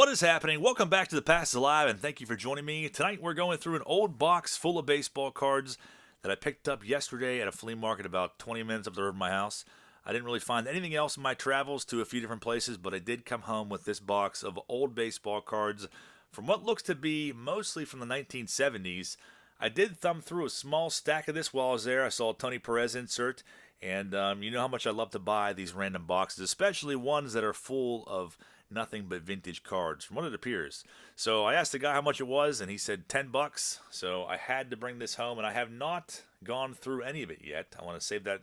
What is happening? Welcome back to the Past is Live, and thank you for joining me. Tonight we're going through an old box full of baseball cards that I picked up yesterday at a flea market about 20 minutes up the road from my house. I didn't really find anything else in my travels to a few different places, but I did come home with this box of old baseball cards from what looks to be mostly from the 1970s. I did thumb through a small stack of this while I was there. I saw a Tony Perez insert, and you know how much I love to buy these random boxes, especially ones that are full of nothing but vintage cards, from what it appears. So I asked the guy how much it was, and he said 10 bucks. So I had to bring this home, and I have not gone through any of it yet. I want to save that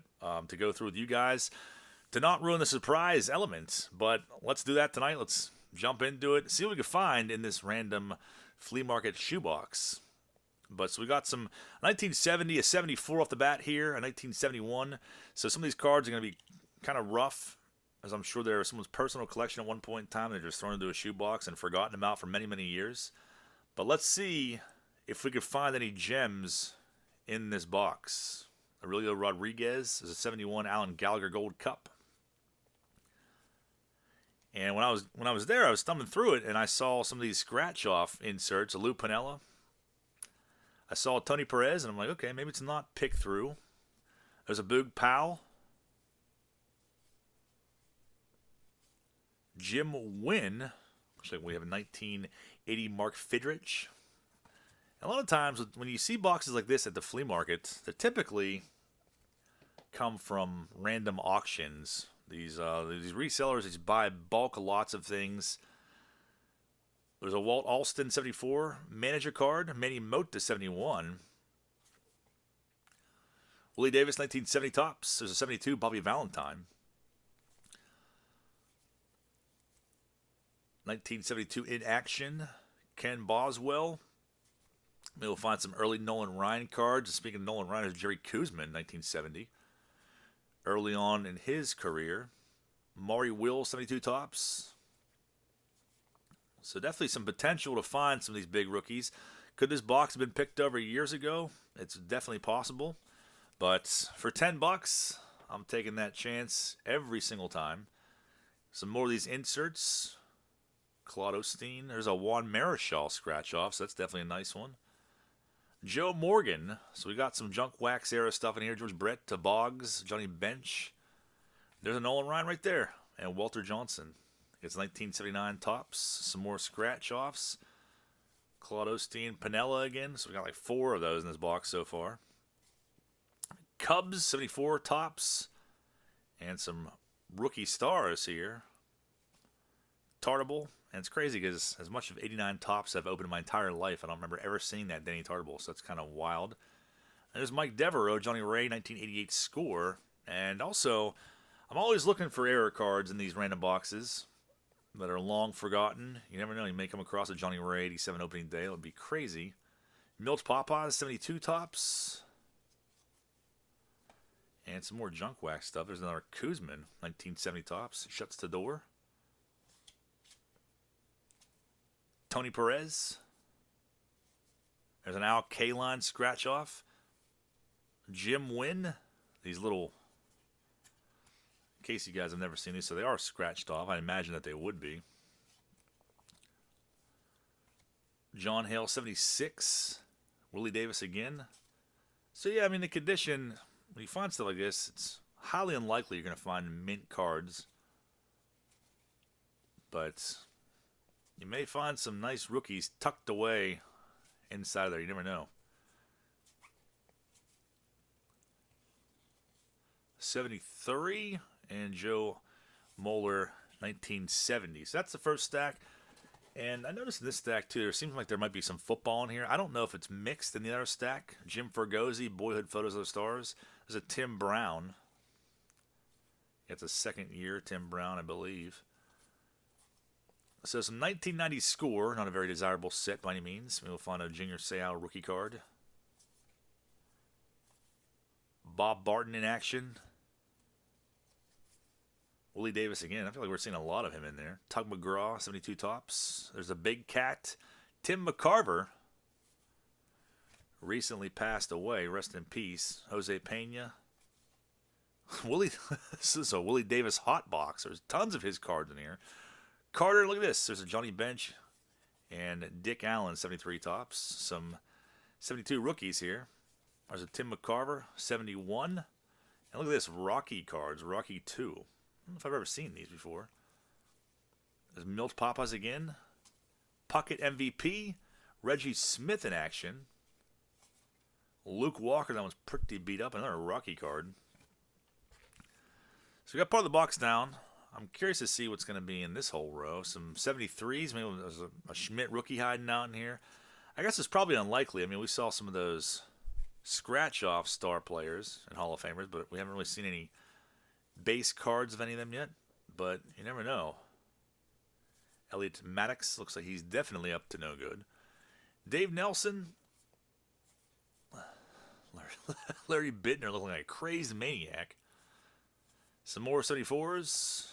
to go through with you guys to not ruin the surprise element. But let's do that tonight. Let's jump into it, see what we can find in this random flea market shoebox. But so we got some 1970, a 74 off the bat here, a 1971. So some of these cards are going to be kind of rough, as I'm sure they're someone's personal collection at one point in time. They're just thrown into a shoebox and forgotten about for many, many years. But let's see if we could find any gems in this box. Aurelio Rodriguez is a 71 Alan Gallagher Gold Cup. And when I was there, I was thumbing through it, and I saw some of these scratch-off inserts. A Lou Piniella. I saw Tony Perez, and I'm like, okay, maybe it's not picked through. There's a Boog Powell. Jim Wynn. Looks like we have a 1980 Mark Fidrich. A lot of times, when you see boxes like this at the flea market, they typically come from random auctions. These resellers, they just buy bulk lots of things. There's a Walt Alston 74 manager card, Manny Mota 71. Willie Davis 1970 tops. There's a 72 Bobby Valentine. 1972 in action, Ken Boswell. Maybe we'll find some early Nolan Ryan cards. Speaking of Nolan Ryan, there's Jerry Koosman 1970. Early on in his career, Maury Will 72 tops. So definitely some potential to find some of these big rookies. Could this box have been picked over years ago? It's definitely possible. But for 10 bucks, I'm taking that chance every single time. Some more of these inserts. Claude Osteen. There's a Juan Marichal scratch off, so that's definitely a nice one. Joe Morgan. So we got some junk wax era stuff in here. George Brett to Boggs, Johnny Bench. There's a Nolan Ryan right there. And Walter Johnson. It's 1979 tops. Some more scratch offs. Claude Osteen, Piniella again. So we got like 4 of those in this box so far. Cubs 74 tops. And some rookie stars here. Tartable. And it's crazy because as much of 89 tops I've opened in my entire life, I don't remember ever seeing that Denny Tartable, so that's kind of wild. And there's Mike Devereaux, Johnny Ray, 1988 score. And also, I'm always looking for error cards in these random boxes that are long forgotten. You never know, you may come across a Johnny Ray 87 opening day. It would be crazy. Milt Popeyes, 72 tops. And some more junk wax stuff. There's another Koosman, 1970 tops. Shuts the door. Tony Perez. There's an Al Kaline scratch off. Jim Wynn. These little, in case you guys have never seen these, so they are scratched off. I imagine that they would be. John Hale 76. Willie Davis again. So yeah, I mean the condition, when you find stuff like this, it's highly unlikely you're going to find mint cards. But you may find some nice rookies tucked away inside there. You never know. 73 and Joe Moeller 1970. So that's the first stack. And I noticed in this stack too, there seems like there might be some football in here. I don't know if it's mixed in the other stack. Jim Fergozzi, Boyhood Photos of the Stars. There's a Tim Brown. It's a second year Tim Brown, I believe. So some 1990 score, not a very desirable set by any means. Maybe we'll find a Junior Seau rookie card. Bob Barton in action. Willie Davis again. I feel like we're seeing a lot of him in there. Tug McGraw, 72 tops. There's a Big Cat. Tim McCarver. Recently passed away. Rest in peace. Jose Pena. This is a Willie Davis hot box. There's tons of his cards in here. Carter, look at this. There's a Johnny Bench and Dick Allen, 73 tops. Some 72 rookies here. There's a Tim McCarver, 71. And look at this, Rocky cards, Rocky 2. I don't know if I've ever seen these before. There's Milt Papas again. Puckett MVP. Reggie Smith in action. Luke Walker, that one's pretty beat up. Another Rocky card. So we got part of the box down. I'm curious to see what's going to be in this whole row. Some 73s. Maybe there's a Schmidt rookie hiding out in here. I guess it's probably unlikely. I mean, we saw some of those scratch-off star players and Hall of Famers, but we haven't really seen any base cards of any of them yet. But you never know. Elliot Maddox looks like he's definitely up to no good. Dave Nelson. Larry Bittner looking like a crazed maniac. Some more 74s.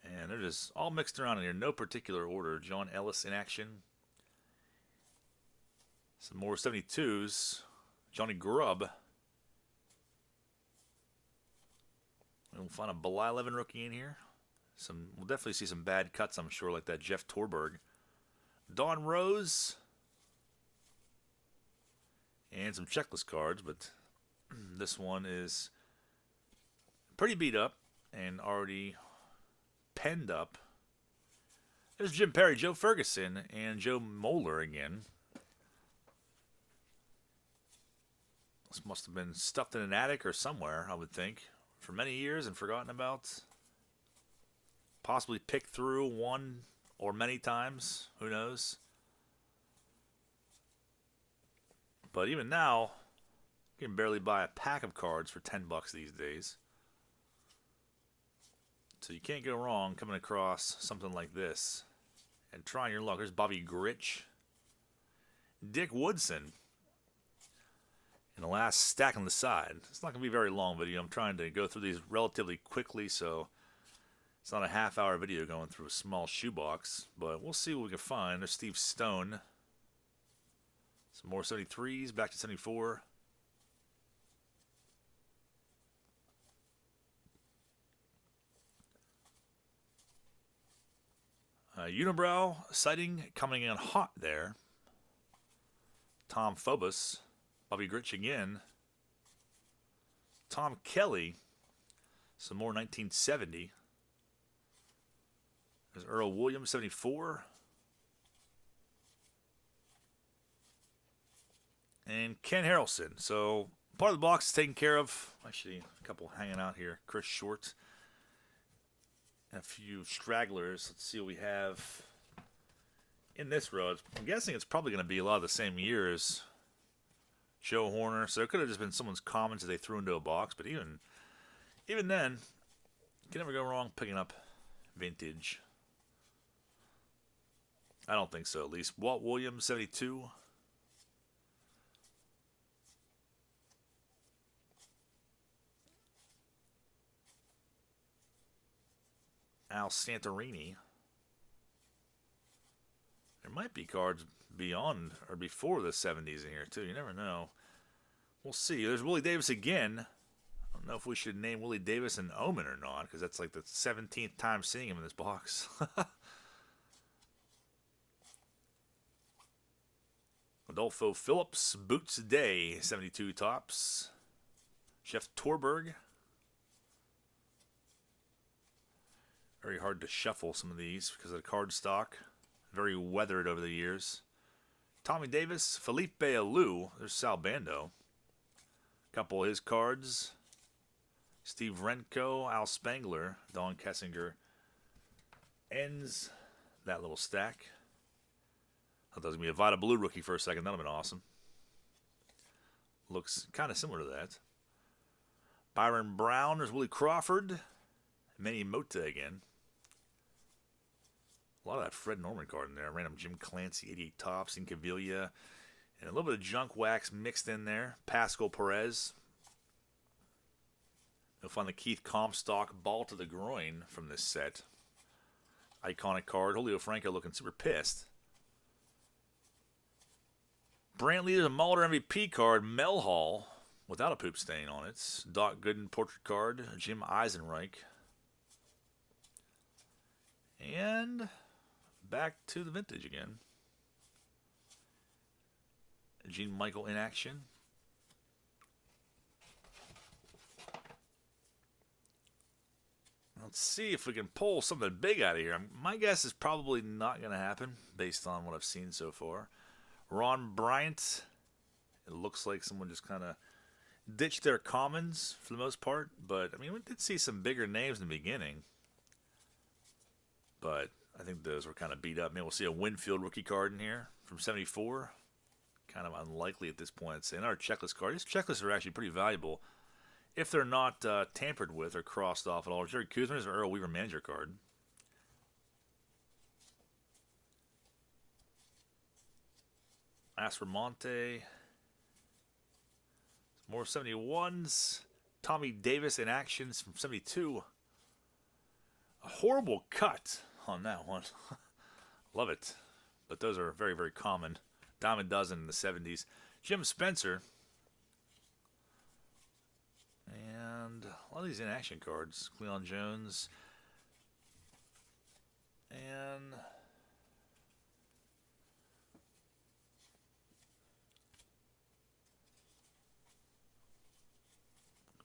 And they're just all mixed around in here. No particular order. John Ellis in action. Some more 72s. Johnny Grubb. We'll find a Bly 11 rookie in here. We'll definitely see some bad cuts, I'm sure, like that Jeff Torberg. Don Rose. And some checklist cards, but this one is pretty beat up and already penned up. There's Jim Perry, Joe Ferguson, and Joe Moeller again. This must have been stuffed in an attic or somewhere, I would think, for many years and forgotten about. Possibly picked through one or many times. Who knows? But even now, you can barely buy a pack of cards for $10 these days. So you can't go wrong coming across something like this and trying your luck. There's Bobby Gritch. Dick Woodson. And the last stack on the side. It's not going to be a very long video. I'm trying to go through these relatively quickly, so it's not a half-hour video going through a small shoebox. But we'll see what we can find. There's Steve Stone. Some more 73s, back to 74. Unibrow sighting coming in hot there. Tom Phobos. Bobby Gritch again. Tom Kelly. Some more 1970. There's Earl Williams, 74. And Ken Harrelson. So part of the box is taken care of. Actually, a couple hanging out here. Chris Short. And a few stragglers. Let's see what we have in this row. I'm guessing it's probably going to be a lot of the same years. Joe Horner. So it could have just been someone's comments that they threw into a box. But even then, you can never go wrong picking up vintage. I don't think so, at least. Walt Williams, 72. Al Santorini. There might be cards beyond or before the 70s in here, too. You never know. We'll see. There's Willie Davis again. I don't know if we should name Willie Davis an Omen or not, because that's like the 17th time seeing him in this box. Adolfo Phillips, Boots Day, 72 tops. Jeff Torberg. Very hard to shuffle some of these because of the card stock. Very weathered over the years. Tommy Davis, Felipe Alou. There's Sal Bando. A couple of his cards. Steve Renko, Al Spangler, Don Kessinger. Ends that little stack. I thought that was going to be a Vita Blue rookie for a second. That would have been awesome. Looks kind of similar to that. Byron Brown. There's Willie Crawford. Manny Mota again. A lot of that Fred Norman card in there. Random Jim Clancy, 88 tops, Incaviglia. And a little bit of junk wax mixed in there. Pascal Perez. You'll find the Keith Comstock ball to the groin from this set. Iconic card. Julio Franco looking super pissed. Brantley, there's a Mulder MVP card. Mel Hall without a poop stain on it. Doc Gooden portrait card, Jim Eisenreich. And back to the vintage again. Gene Michael in action. Let's see if we can pull something big out of here. My guess is probably not going to happen based on what I've seen so far. Ron Bryant. It looks like someone just kind of ditched their commons for the most part. But, I mean, we did see some bigger names in the beginning. But I think those were kind of beat up. Maybe we'll see a Winfield rookie card in here from 74. Kind of unlikely at this point. It's another checklist card. These checklists are actually pretty valuable if they're not tampered with or crossed off at all. Jerry Kuzman is an Earl Weaver manager card. Aspermonte. More 71s. Tommy Davis in actions from 72. A horrible cut on that one. Love it. But those are very, very common. Dime a dozen in the 70s. Jim Spencer. And a lot of these in-action cards. Cleon Jones. And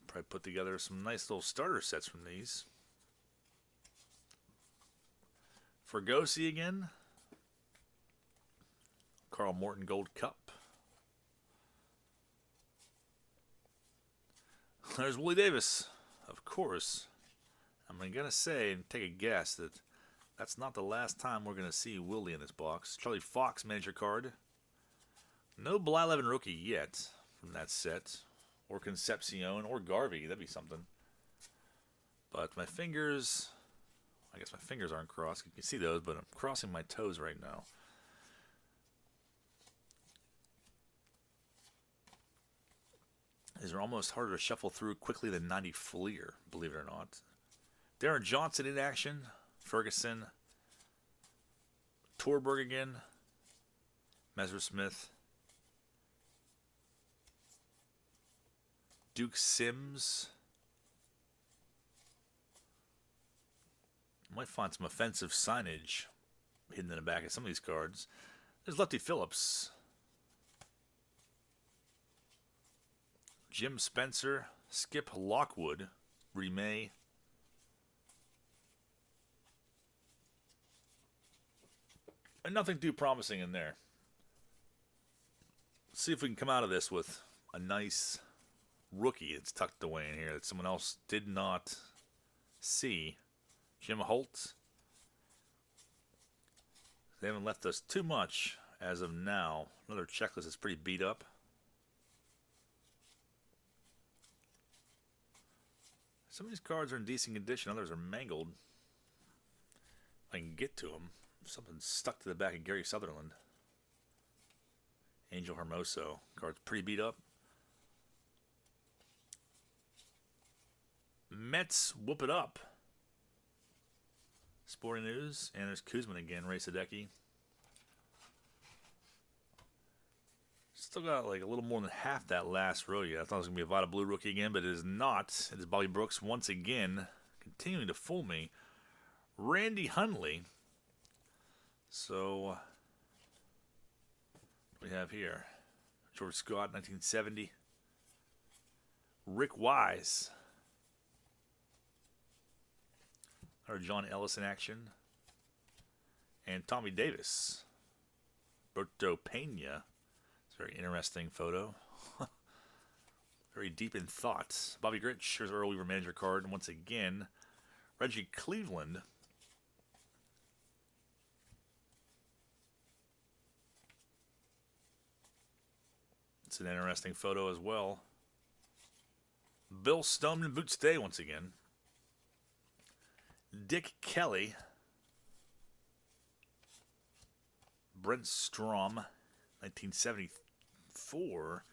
probably put together some nice little starter sets from these. Fergosi again. Carl Morton Gold Cup. There's Willie Davis, of course. I'm going to say and take a guess that that's not the last time we're going to see Willie in this box. Charlie Fox manager card. No Bly-Levin rookie yet from that set. Or Concepcion or Garvey. That'd be something. But my fingers, I guess my fingers aren't crossed. You can see those, but I'm crossing my toes right now. These are almost harder to shuffle through quickly than 90 Fleer, believe it or not. Darren Johnson in action. Ferguson. Torberg again. Messersmith. Duke Sims. Might find some offensive signage hidden in the back of some of these cards. There's Lefty Phillips. Jim Spencer, Skip Lockwood, Remay. And nothing too promising in there. Let's see if we can come out of this with a nice rookie that's tucked away in here that someone else did not see. Jim Holt. They haven't left us too much as of now. Another checklist that's pretty beat up. Some of these cards are in decent condition, others are mangled. I can get to them. Something's stuck to the back of Gary Sutherland. Angel Hermoso. Card's pretty beat up. Mets whoop it up. Sporting News. And there's Kuzman again, Ray Sadecki. Still got like a little more than half that last row yet. I thought it was going to be a Vita Blue rookie again, but it is not. It is Bobby Brooks once again, continuing to fool me. Randy Hundley. So, what do we have here? George Scott, 1970. Rick Wise. Or John Ellis in action. And Tommy Davis. Berto Pena. Very interesting photo. Very deep in thought. Bobby Gritch, here's Earl Weaver manager card. And once again, Reggie Cleveland. It's an interesting photo as well. Bill Stoneman Boots Day once again. Dick Kelly. Brent Strom, 1974.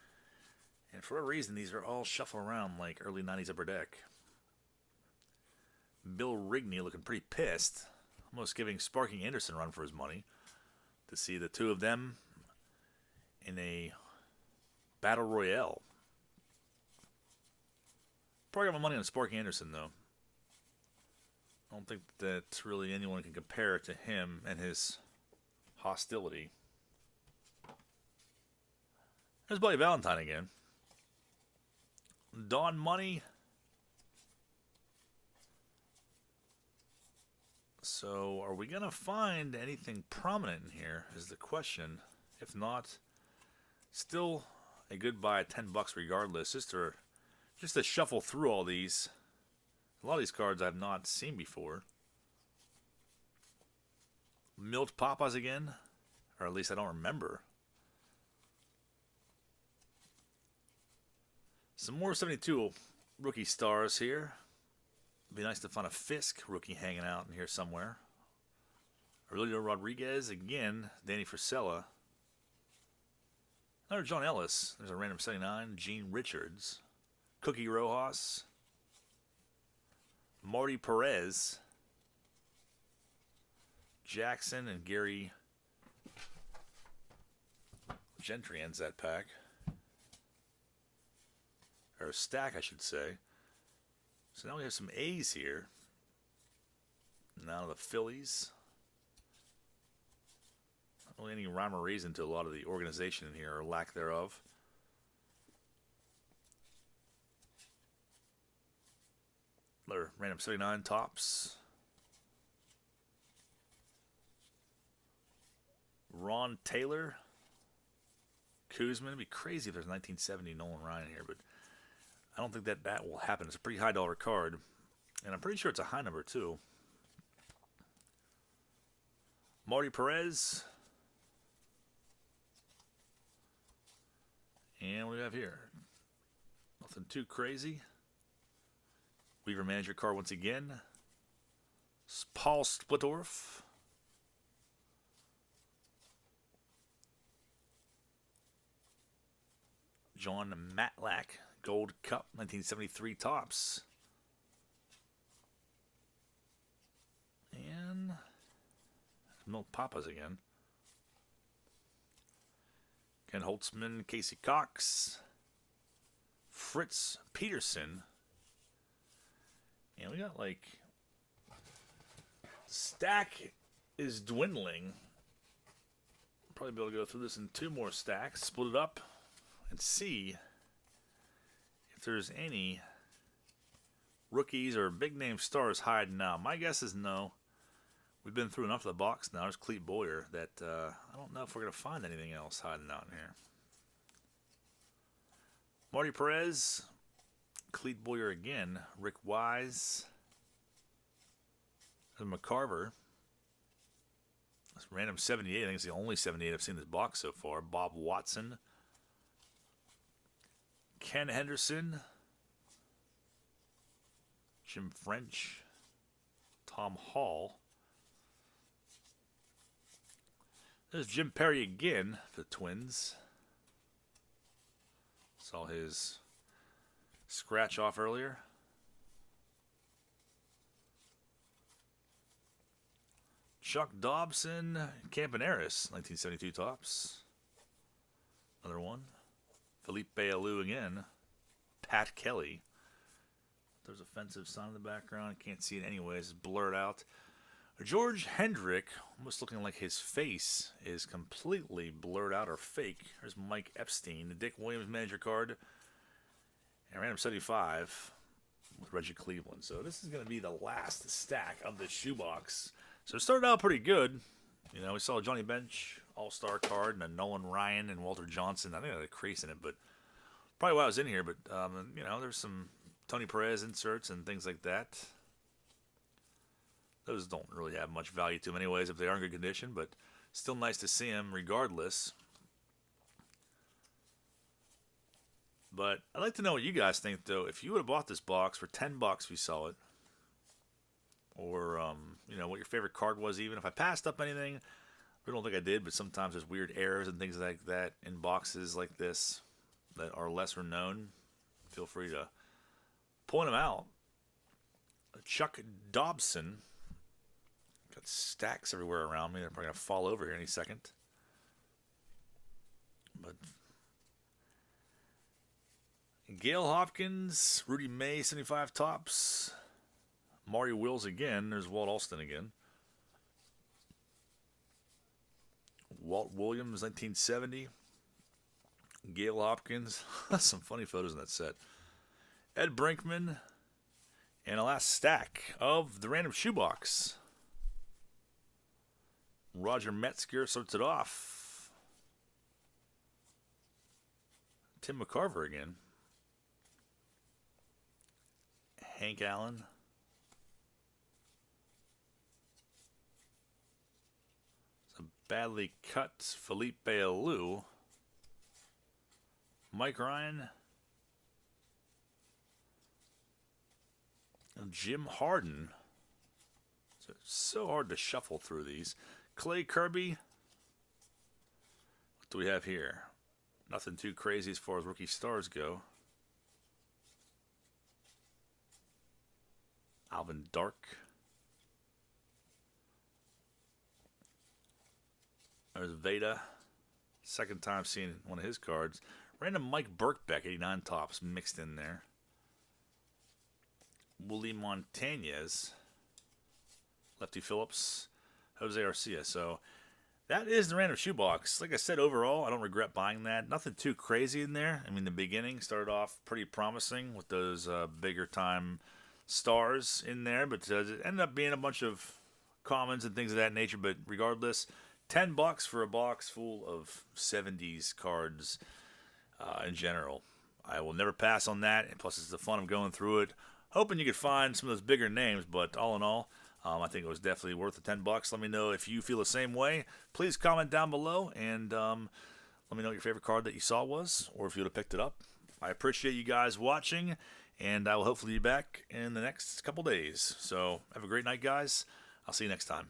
And for a reason, these are all shuffled around like early 90s Upper Deck. Bill Rigney looking pretty pissed. Almost giving Sparking Anderson a run for his money. To see the two of them in a battle royale. probably got my money on Sparky Anderson, though. I don't think that really anyone can compare to him and his hostility. There's Buddy Valentine again. Dawn Money. So, are we going to find anything prominent in here is the question. If not, still a good buy at $10 regardless. Just to shuffle through all these. A lot of these cards I've not seen before. Milt Papas again. Or at least I don't remember. Some more 72 rookie stars here. It'd be nice to find a Fisk rookie hanging out in here somewhere. Aurelio Rodriguez again. Danny Frisella. Another John Ellis. There's a random 79. Gene Richards. Cookie Rojas. Marty Perez. Jackson and Gary Gentry ends that pack. Or a stack, I should say. So now we have some A's here. Now the Phillies. Not really any rhyme or reason to a lot of the organization in here, or lack thereof. Another random 79 tops. Ron Taylor. Kuzman. It'd be crazy if there's 1970 Nolan Ryan here, but I don't think that will happen. It's a pretty high dollar card. And I'm pretty sure it's a high number, too. Marty Perez. And what do we have here? Nothing too crazy. Weaver Manager card once again. Paul Splittorff. John Matlack. Gold Cup, 1973 tops. And Milt Papas again. Ken Holtzman, Casey Cox. Fritz Peterson. And we got like... Stack is dwindling. Probably be able to go through this in 2 more stacks. Split it up and see if there's any rookies or big name stars hiding out. My guess is no. We've been through enough of the box now. There's Clete Boyer that I don't know if we're going to find anything else hiding out in here. Marty Perez, Clete Boyer again, Rick Wise, and McCarver. That's random 78. I think it's the only 78 I've seen in this box so far. Bob Watson. Ken Henderson, Jim French, Tom Hall. There's Jim Perry again for the Twins. Saw his scratch off earlier. Chuck Dobson, Campaneris, 1972 tops. Another one. Felipe Alou again. Pat Kelly. There's a offensive sign in the background. I can't see it anyways. It's blurred out. George Hendrick, almost looking like his face is completely blurred out or fake. There's Mike Epstein. The Dick Williams manager card. And random 75 with Reggie Cleveland. So this is going to be the last stack of the shoebox. So it started out pretty good. You know, we saw a Johnny Bench All-Star card and a Nolan Ryan and Walter Johnson. I think I had a crease in it, but probably why I was in here. But, you know, there's some Tony Perez inserts and things like that. Those don't really have much value to them anyways if they are in good condition, but still nice to see them regardless. But I'd like to know what you guys think, though. If you would have bought this box for $10 if you saw it, or, you know, what your favorite card was even. If I passed up anything, I don't think I did, but sometimes there's weird errors and things like that in boxes like this that are lesser known. Feel free to point them out. Chuck Dobson. Got stacks everywhere around me. They're probably going to fall over here any second. But Gail Hopkins, Rudy May, 75 tops. Mario Wills again. There's Walt Alston again. Walt Williams, 1970. Gail Hopkins. Some funny photos in that set. Ed Brinkman. And a last stack of the random shoebox. Roger Metzger starts it off. Tim McCarver again. Hank Allen. Some badly cut Felipe Alou. Mike Ryan. And Jim Harden. It's so hard to shuffle through these. Clay Kirby. What do we have here? Nothing too crazy as far as rookie stars go. Alvin Dark. There's Veda. Second time seeing one of his cards. Random Mike Birkbeck, 89 tops, mixed in there. Willie Montañez. Lefty Phillips. Jose Arcia. So that is the random shoebox. Like I said, overall, I don't regret buying that. Nothing too crazy in there. I mean, the beginning started off pretty promising with those bigger time stars in there, but it ended up being a bunch of commons and things of that nature. But regardless, $10 for a box full of 70s cards in general. I will never pass on that, and plus it's the fun of going through it. Hoping you could find some of those bigger names, but all in all, I think it was definitely worth the $10. Let me know if you feel the same way. Please comment down below, and let me know what your favorite card that you saw was, or if you would have picked it up. I appreciate you guys watching, and I will hopefully be back in the next couple days. So have a great night, guys. I'll see you next time.